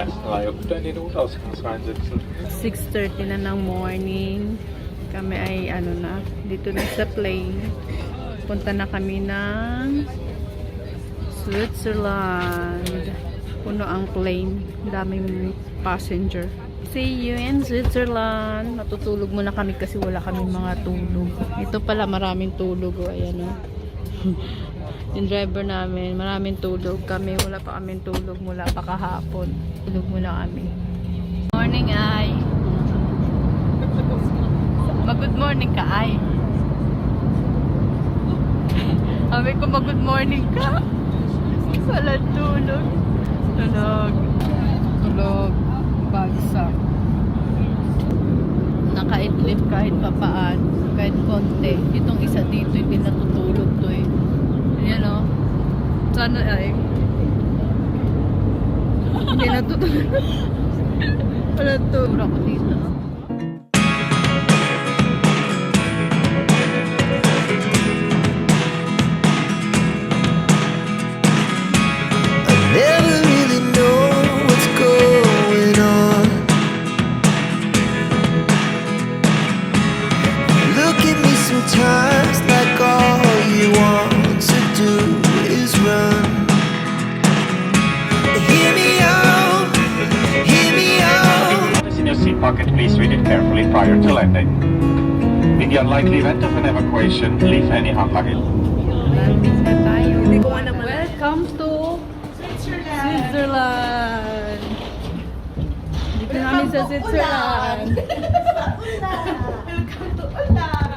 6:30 na ng morning. Kami ay dito na sa plane. Punta na kami ng Switzerland. Puno ang plane. Daming passenger. See you in Switzerland. Natutulog muna kami kasi wala kaming mga tulog. Ito pala maraming tulog. O, ayan o. Yung driver namin, maraming tulog kami. Wala pa kaming tulog mula pa kahapon. Tulog muna kami. Morning, Ay. Mag-good morning ka, Ay. Sabi ko mag-good morning ka. Wala tulog. Tulog. Tulog. Bagsak. Nakaidlip kahit papaan. Kahit konti. Itong isa dito, hindi natutulog to eh. Yan o. Sana ay. Hindi natutulog. Wala tulog ako dito. Sometimes like all you want to do is run. Hear me out, hear me out. In your seat pocket, please read it carefully prior to landing. In the unlikely event of an evacuation, leave any hand luggage. Welcome to Switzerland. Dito namin sa Switzerland. Welcome to Ulan.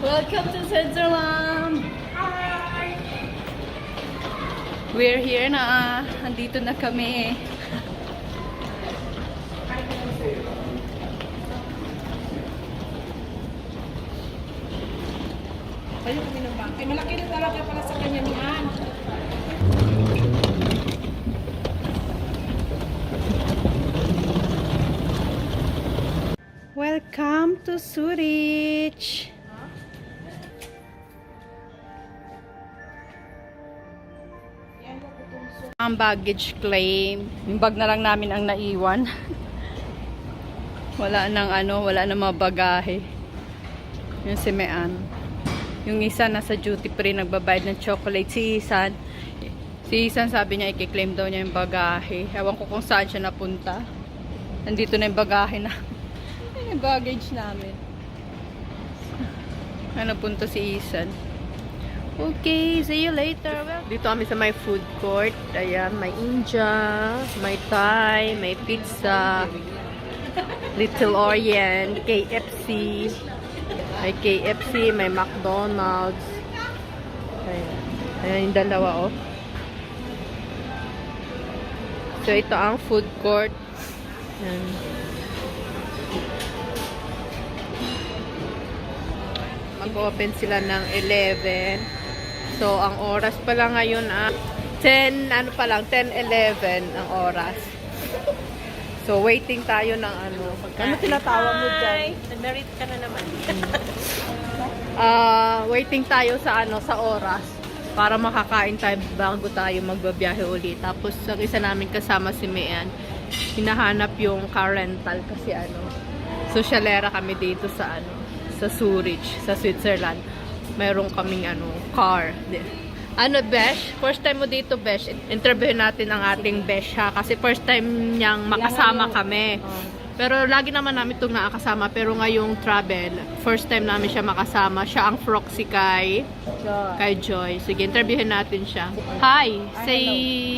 Welcome to Switzerland. Hi. We're here na. Andito na kami. Tayo kami ng bangkay. Malaki na talaga para sa kanya ni Ann. Welcome to Zurich. Ang baggage claim. Yung bag na lang namin ang naiwan. Wala nang mga bagahe. Yung si Mean. Yung isa nasa duty free nagbabayad ng chocolate. Si Isan sabi niya i-claim daw niya yung bagahe. Ewan ko kung saan siya napunta. Nandito na yung bagahe na. Yung baggage namin. Punta si Isan. Okay, see you later. Dito kami sa may food court. Ayan, may India, may Thai, may pizza, Little Orient, KFC. May KFC, may McDonald's. Ayan, ayan yung dalawa oh. So, ito ang food court. Ayan. Mag-open sila ng 11. So, ang oras pala ngayon 10, 10:11 ang oras. So, waiting tayo ng ano tinatawag mo dyan? Nag-merit ka na naman. Waiting tayo sa sa oras para makakain tayo bago tayo magbabiyahe ulit. Tapos, ang isa namin kasama si Mean, hinahanap yung car rental kasi sosyalera kami dito sa sa Zurich, sa Switzerland. Mayroon kaming car. Besh? First time mo dito, Besh. Interviewin natin ang ating Besh ha. Kasi first time niyang makasama kami. Pero lagi naman namin itong nakakasama. Pero ngayong travel, first time namin siya makasama. Siya ang proxy kay Joy. Sige, interviewin natin siya. Hi! Say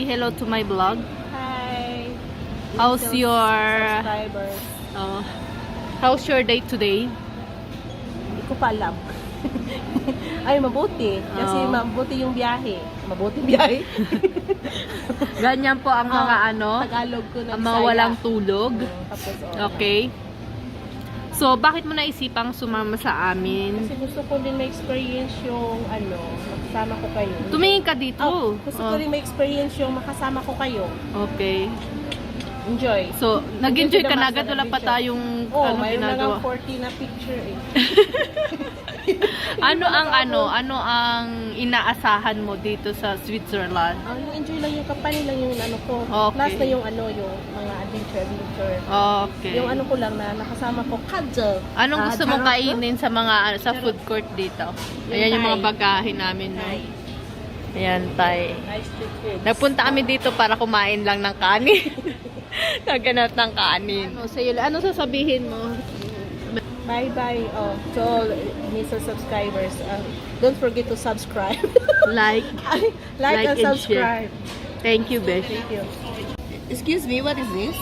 hello to my vlog. Hi. How's your... Subscribers. How's your day today? Hindi ko pa alam. Ay, mabuti. Kasi mabuti yung biyahe. Mabuti yung biyahe. Ganyan po ang mga Tagalog ko na ang mga walang tulog. Tapos, Okay. So, bakit mo naisipang sumama sa amin? Kasi gusto ko din ma-experience yung makasama ko kayo. Tumingin ka dito. Gusto ko rin ma-experience yung makasama ko kayo. Okay. Enjoy. So, nag-enjoy ka na Maganda agad, wala pa picture. tayong Oh, ano mayroon na ginagawa. nga 40 na picture eh. Ano ang inaasahan mo dito sa Switzerland? Ang enjoy lang yung kapani lang yung ano ko. Okay. Plus na yung ano, yung mga adventure. Okay. Yung ano ko lang na nakasama ko, kadjel. Anong gusto mong charot, no? kainin sa mga sa food court dito? Ayan yung mga Thai. bagahin namin. No? Thai. Ayan, Thai. Nice street food. Nagpunta kami dito para kumain lang ng kanin. Naganap ng kanin. Ano sasabihin mo? Bye-bye. Oh, to all Mr. subscribers. Don't forget to subscribe. Like, like and and subscribe. thank you, Besh. Thank you. Excuse me, what is this?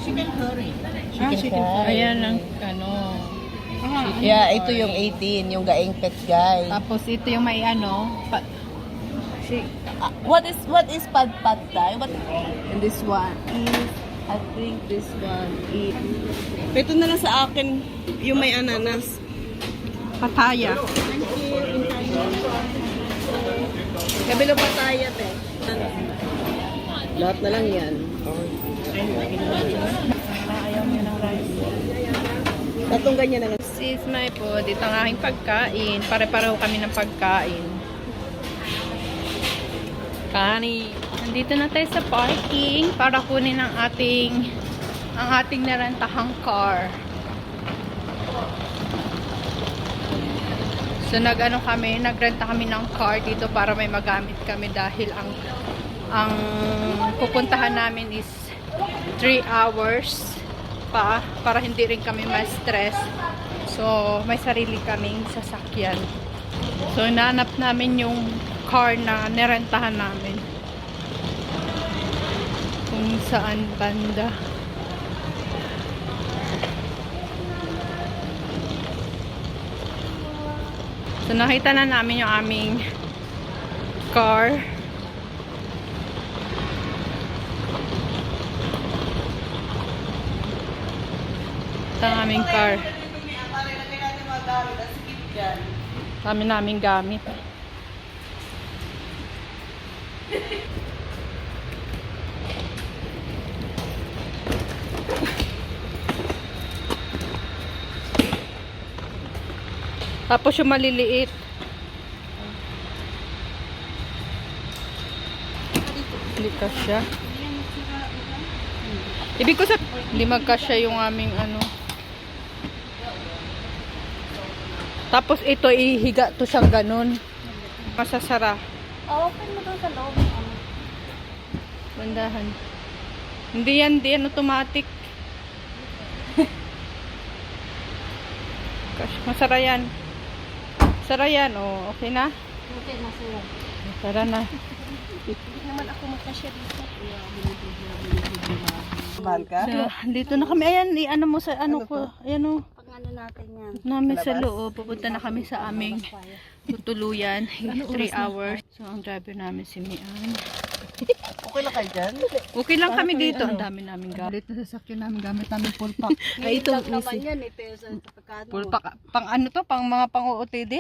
Chicken curry. Chicken Ayan ang ano. Yeah, ito yung 18, yung gaing pet guy. Tapos ito yung may ano. What is pad thai? What And this one. I think this one is Ito na lang sa akin, yung may ananas. Pataya. Kabilo pataya, te. Lahat na lang yan. Tatong ganyan na lang. This is my food. Ito ang aking pagkain. Pare-pareho kami ng pagkain. Kani. Nandito na tayo sa parking para kunin ang ating narentahang car. So nagrenta kami ng car dito para may magamit kami dahil ang pupuntahan namin is 3 hours pa para hindi rin kami ma-stress. So may sarili kaming sasakyan. So nanap namin yung car na nirentahan namin. Kung saan banda. So nakita na namin yung aming car. Ito ang aming car. Dami naming gamit. Tapos yung maliliit. Hindi kasya. Ibig ko sabihin, hindi magkasya yung aming ano. Tapos ito, ihiga to siyang ganun. Masasara. Open mo doon sa loob. Bandahan. Hindi yan automatic. Masara yan. Sara yan, oh. Okay na? Okay, masaya. Tara na. Hindi naman ako magkasya dito. mahal ka? So, dito na kami. Ayan, ano mo sa ano ko. Ayan, oh. Pag ano natin yan. Namin sa loob. Pupunta na kami sa aming tutuluyan. 3 hours. So, ang driver namin si Mian. Okay lang kayo dyan? Okay lang kami dito. Ang dami namin gamit. Dito sa sakyan namin gamit namin full pack. Ay, ito, Naman yan eh, pero sa pagkano. Full pack. Pang ano to? Pang mga pang OOTD?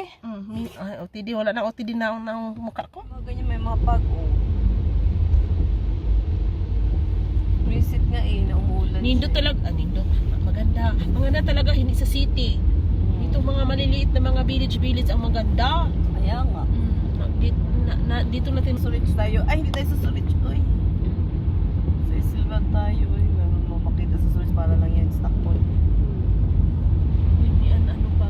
Ay, OTD, wala na OTD na ng mukha ko. ganyan may mga pag-o. Visit nga eh, na umuulan. Nindo talaga, nindot. Maganda. Maganda talaga, hindi sa city. Dito mga maliliit na mga village ang maganda. Kaya nga. Dito natin Surich tayo. Ay, hindi tayo sa Surich. Uy. Sa Isilvan tayo. Uy, meron mo makita sa Surich para lang yan. Stockport. May ano pa.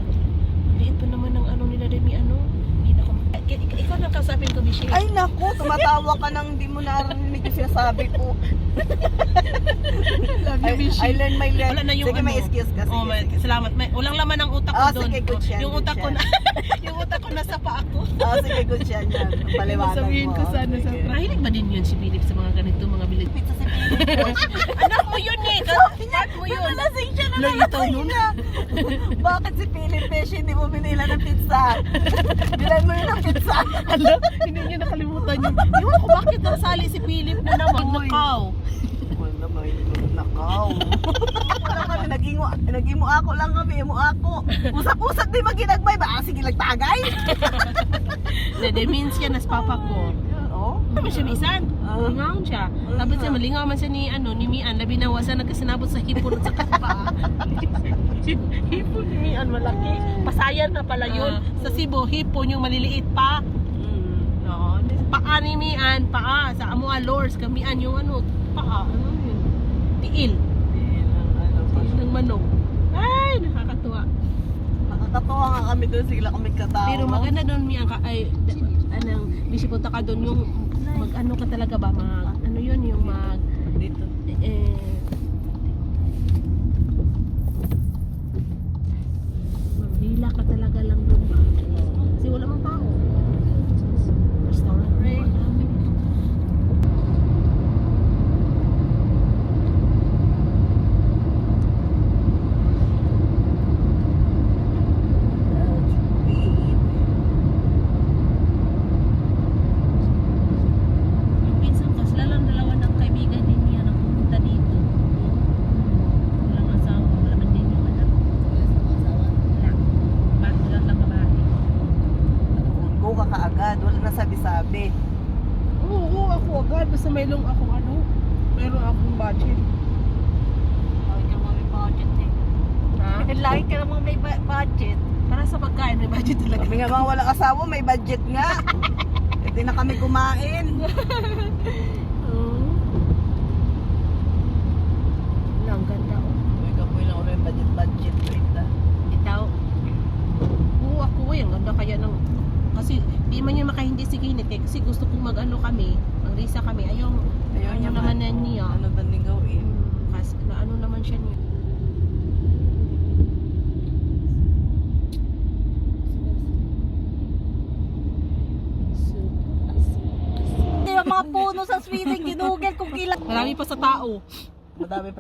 Maliit pa naman ang ano nila Demi ano. Hindi na ako. Ikaw nang kasapin ko, Michelle. Ay, naku. Tumatawa ka nang hindi mo narinig yung sinasabi ko. love I learned my lesson. Wala na yung Sige, ano. may excuse ka. Oh, Sige, sige. salamat. Walang laman ang utak ko Oh, doon. sige, good siya, Yung good utak ko siya. na yung utak ko nasa paa ko. Oh, sige, good siya yan. Paliwanag Sabihin mo. ko sana sa Sige. Mahilig ba din yun si Philip sa mga ganito mga bilig? Pizza si Philip. Anak mo yun eh. Part mo yun. Nalasing siya na Nalasing nalasing na. Bakit si Philip Fish hindi mo binila ng pizza? Bilan mo yun ng pizza. Hala, hindi niya nakalimutan yun. Ewan ko bakit nasali si Philip na naman. Nakaw. Wala may nakaw. Wala kami, naging mo ako lang kami, mo ako. Usap-usap di maginagmay ba? Ah, sige, nagtagay. That means yan as papa ko. Oh? Ano siya misan? Malingaw siya. Tapos siya, malingaw man siya ni, ni Mian. Labi na wasa nagkasinabot sa hipon at sa kapa. Hipon ni Mian, malaki. Pasayan na pala yun. Sa Cebu, hipon yung maliliit pa. No, paa ni Mian, paa. Sa Amoa Lors, kamian yung paa. Ano yun? Tiil. Ng manok. Ay, nakakatuwa. Nakakatawa nga kami doon, sila kami katawa. Pero maganda doon Mian, bisipunta ka doon yung ka talaga ba? Yun, yung dito. Magbila ka talaga lang doon ba? Kasi wala mang tao. Restaurant right? Yung pinsan ko, sila lang dalawa ng kaibigan din niya na pumunta dito. Walang asawa, wala man din yung anak. Wala. Wala lang babae. Go ka kaagad, wala na sabi-sabi. Oo, ako agad. Basta mayroong akong mayroong akong budget. Ha? Lagi ka namang may budget. Para sa pagkain, may budget talaga. Kami nga mga walang asawa, may budget nga. Hindi na kami kumain. Wala, ang ganda oh. May kapoy lang ulit budget rate na. Itaw. Oo, ako ang ganda kaya ng... Kasi di man niya makahindi si Kinit eh. Kasi gusto kong kami, mag-risa kami. Ayaw niya naman na niya. Ano ba nang gawin? Kasi ano naman siya niya. Yung mga puno sa Sweden, ginugel kung ilan. Marami pa sa tao. Madami pa